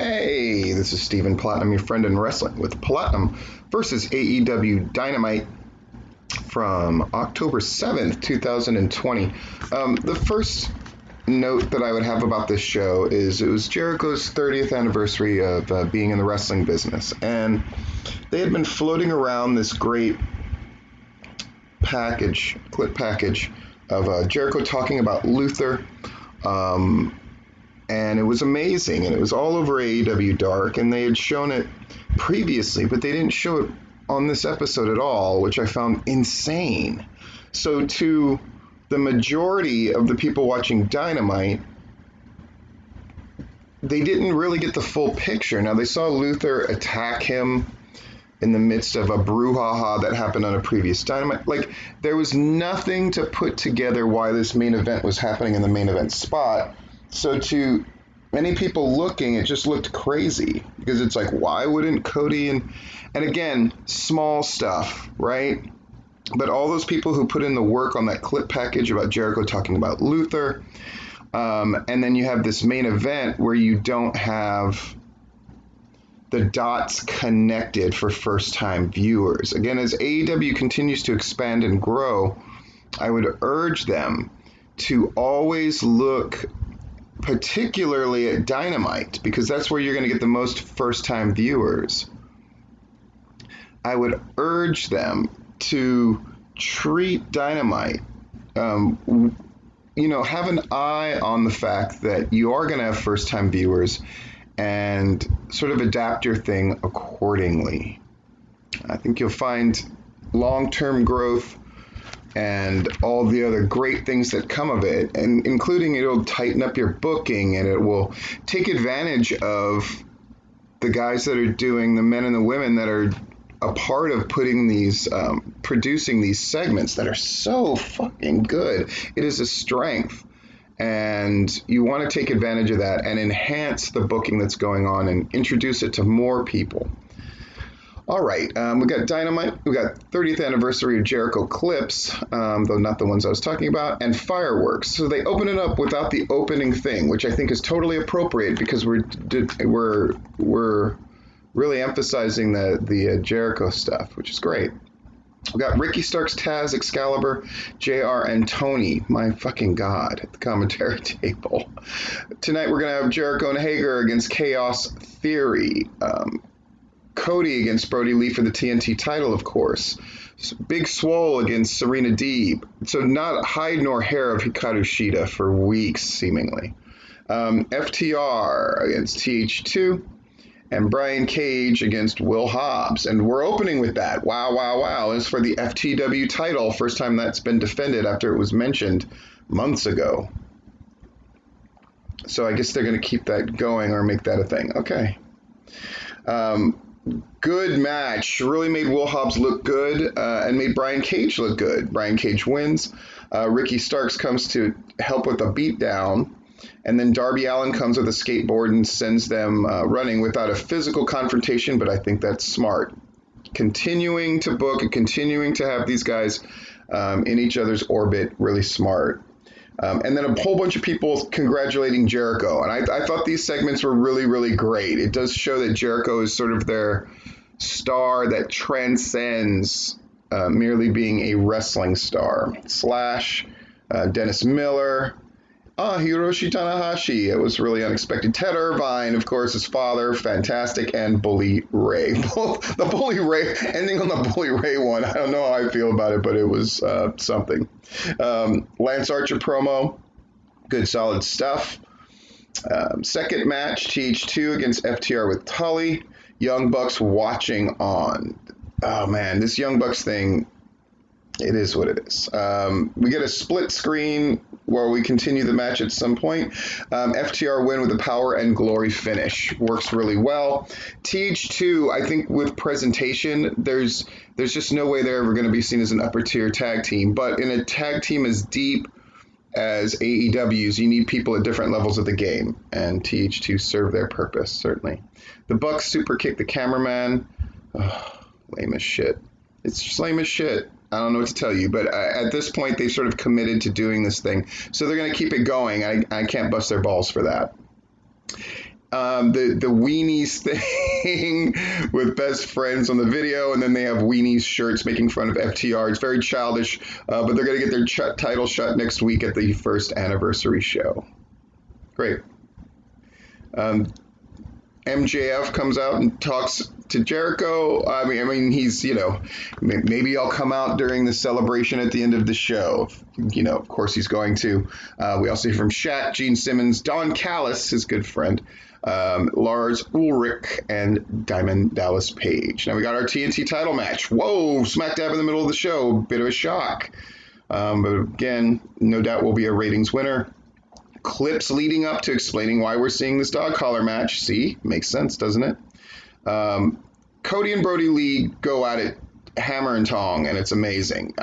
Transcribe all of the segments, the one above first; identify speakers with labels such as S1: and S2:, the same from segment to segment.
S1: Hey, this is Stephen Platinum, your friend in wrestling, with Platinum versus AEW Dynamite from October 7th, 2020. The first note that I would have about this show is it was Jericho's 30th anniversary of being in the wrestling business, and they had been floating around this great clip package of Jericho talking about Luther. And it was amazing, and it was all over AEW Dark, and they had shown it previously, but they didn't show it on this episode at all, which I found insane. So to the majority of the people watching Dynamite, they didn't really get the full picture. Now, they saw Luther attack him in the midst of a brouhaha that happened on a previous Dynamite. Like, there was nothing to put together why this main event was happening in the main event spot. So to many people looking, it just looked crazy because it's like, why wouldn't Cody and again, small stuff, right? But all those people who put in the work on that clip package about Jericho talking about Luther, and then you have this main event where you don't have the dots connected for first-time viewers. Again, as AEW continues to expand and grow, I would urge them to always look particularly at Dynamite, because that's where you're going to get the most first-time viewers. I would urge them to treat Dynamite, have an eye on the fact that you are going to have first-time viewers and sort of adapt your thing accordingly. I think you'll find long-term growth and all the other great things that come of it, and including it'll tighten up your booking, and it will take advantage of the guys that are doing, the men and the women that are a part of putting these, producing these segments that are so fucking good. It is a strength, and you want to take advantage of that and enhance the booking that's going on and introduce it to more people. All right, we got Dynamite, we got 30th anniversary of Jericho clips, though not the ones I was talking about, and fireworks. So they open it up without the opening thing, which I think is totally appropriate because we're really emphasizing the Jericho stuff, which is great. We got Ricky Starks, Taz, Excalibur, JR, and Tony. My fucking God, at the commentary table. Tonight we're gonna have Jericho and Hager against Chaos Theory. Cody against Brody Lee for the TNT title, of course. Big Swole against Serena Deeb. So not hide nor hair of Hikaru Shida for weeks, seemingly. FTR against TH2. And Brian Cage against Will Hobbs. And we're opening with that. Wow, wow, wow. It's for the FTW title. First time that's been defended after it was mentioned months ago. So I guess they're going to keep that going or make that a thing. Okay. Good match. Really made Will Hobbs look good and made Brian Cage look good. Brian Cage wins. Ricky Starks comes to help with a beatdown. And then Darby Allin comes with a skateboard and sends them running without a physical confrontation, but I think that's smart. Continuing to book and continuing to have these guys in each other's orbit, really smart. And then a whole bunch of people congratulating Jericho. And I thought these segments were really, really great. It does show that Jericho is sort of their star that transcends merely being a wrestling star. Slash, Dennis Miller, Hiroshi Tanahashi. It was really unexpected. Ted Irvine, of course, his father, fantastic, and Bully Ray. Both the Bully Ray, ending on the Bully Ray one. I don't know how I feel about it, but it was something. Lance Archer promo, good solid stuff. Second match, TH2 against FTR with Tully. Young Bucks watching on. Oh man, this Young Bucks thing, it is what it is. We get a split screen where we continue the match at some point. FTR win with a power and glory finish. Works really well. TH2, I think with presentation, there's just no way they're ever going to be seen as an upper tier tag team. But in a tag team as deep as AEW's, you need people at different levels of the game. And TH2 serve their purpose, certainly. The Bucks super kick the cameraman. Oh, lame as shit. It's just lame as shit. I don't know what to tell you, but at this point, they've sort of committed to doing this thing. So they're going to keep it going. I can't bust their balls for that. the weenies thing with best friends on the video, and then they have weenies shirts making fun of FTR. It's very childish, but they're going to get their title shot next week at the first anniversary show. Great. MJF comes out and talks to Jericho. I mean, he's, maybe I'll come out during the celebration at the end of the show. Of course he's going to. We also hear from Shaq, Gene Simmons, Don Callis, his good friend, Lars Ulrich, and Diamond Dallas Page. Now we got our TNT title match. Whoa, smack dab in the middle of the show. Bit of a shock. But again, no doubt will be a ratings winner. Clips leading up to explaining why we're seeing this dog collar match. See, makes sense, doesn't it? Cody and Brody Lee go at it hammer and tong, and it's amazing.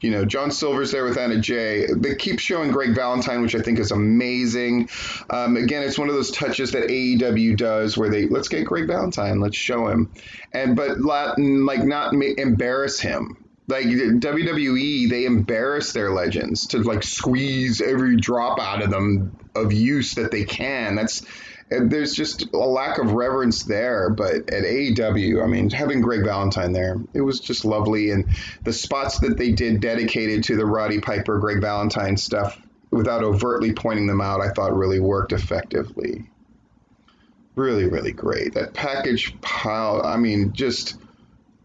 S1: John Silver's there with Anna Jay. They keep showing Greg Valentine, which I think is amazing. Again, it's one of those touches that AEW does where let's get Greg Valentine, let's show him, but not embarrass him. Like WWE, they embarrass their legends to squeeze every drop out of them of use that they can. There's just a lack of reverence there. But at AEW, having Greg Valentine there, it was just lovely. And the spots that they did dedicated to the Roddy Piper, Greg Valentine stuff, without overtly pointing them out, I thought really worked effectively. Really, really great. That package pile, just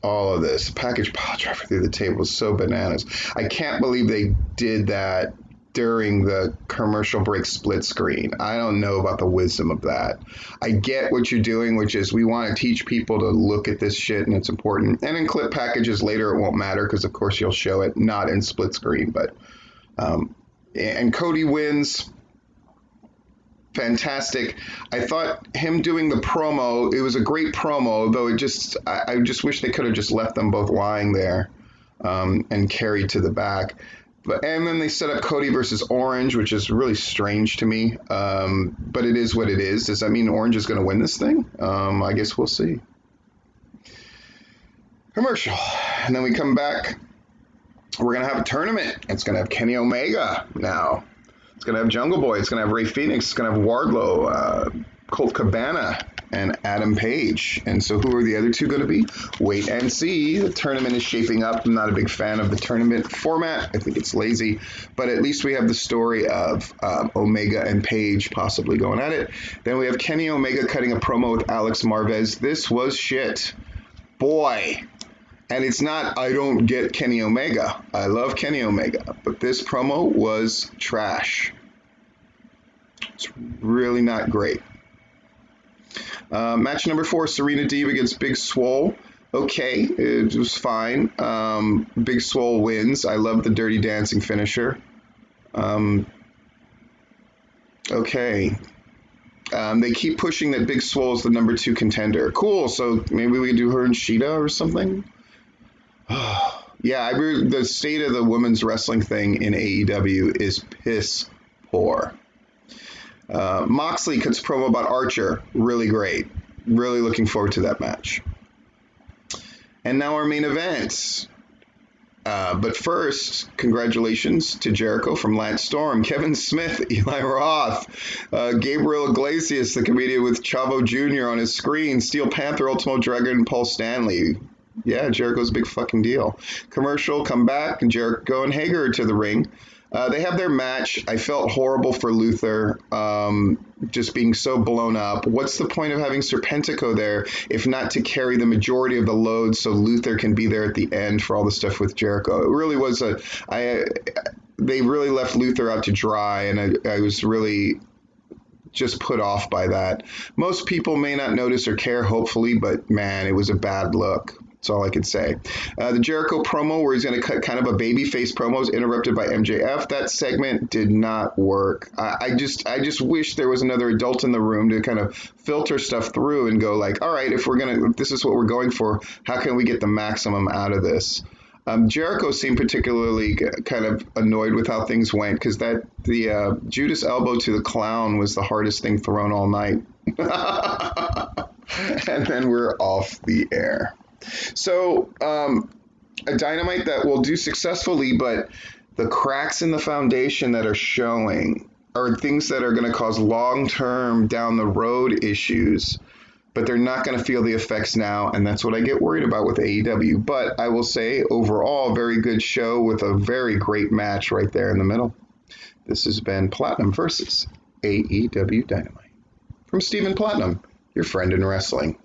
S1: all of this package pile driver through the table is so bananas. I can't believe they did that during the commercial break split screen. I don't know about the wisdom of that. I get what you're doing, which is we want to teach people to look at this shit, and it's important. And in clip packages later, it won't matter because, of course, you'll show it not in split screen. But and Cody wins. Fantastic. I thought him doing the promo, it was a great promo, though I just wish they could have just left them both lying there and carried to the back. And then they set up Cody versus Orange, which is really strange to me. But it is what it is. Does that mean Orange is going to win this thing? I guess we'll see. Commercial. And then we come back. We're going to have a tournament. It's going to have Kenny Omega now. It's going to have Jungle Boy. It's going to have Rey Fenix. It's going to have Wardlow, Colt Cabana, and Adam Page. And so who are the other two going to be? Wait and see. The tournament is shaping up. I'm not a big fan of the tournament format. I think it's lazy. But at least we have the story of Omega and Page possibly going at it. Then we have Kenny Omega cutting a promo with Alex Marvez. This was shit. Boy. And it's not, I don't get Kenny Omega. I love Kenny Omega. But this promo was trash. It's really not great. Match number 4, Serena Deeb against Big Swole. Okay, it was fine. Big Swole wins. I love the Dirty Dancing finisher. Okay. They keep pushing that Big Swole is the number 2 contender. Cool, so maybe we could do her and Sheeta or something? Yeah, the state of the women's wrestling thing in AEW is piss poor. Moxley cuts promo about Archer. Really great. Really looking forward to that match. And now our main event. But first, congratulations to Jericho from Lance Storm, Kevin Smith, Eli Roth, Gabriel Iglesias, the comedian with Chavo Jr. on his screen, Steel Panther, Ultimo Dragon, Paul Stanley. Yeah, Jericho's a big fucking deal. Commercial, come back, and Jericho and Hager to the ring. They have their match. I felt horrible for Luther, just being so blown up. What's the point of having Serpentico there if not to carry the majority of the load so Luther can be there at the end for all the stuff with Jericho? It really was they really left Luther out to dry, and I was really just put off by that. Most people may not notice or care, hopefully, but man, it was a bad look. That's all I can say. The Jericho promo where he's going to cut kind of a babyface promo is interrupted by MJF. That segment did not work. I just wish there was another adult in the room to kind of filter stuff through and go like, all right, if this is what we're going for, how can we get the maximum out of this? Jericho seemed particularly kind of annoyed with how things went because the Judas elbow to the clown was the hardest thing thrown all night. And then we're off the air. So a Dynamite that will do successfully, but the cracks in the foundation that are showing are things that are going to cause long-term down the road issues, but they're not going to feel the effects now, and that's what I get worried about with AEW. But I will say, overall, very good show with a very great match right there in the middle. This has been Platinum versus AEW Dynamite. From Stephen Platinum, your friend in wrestling.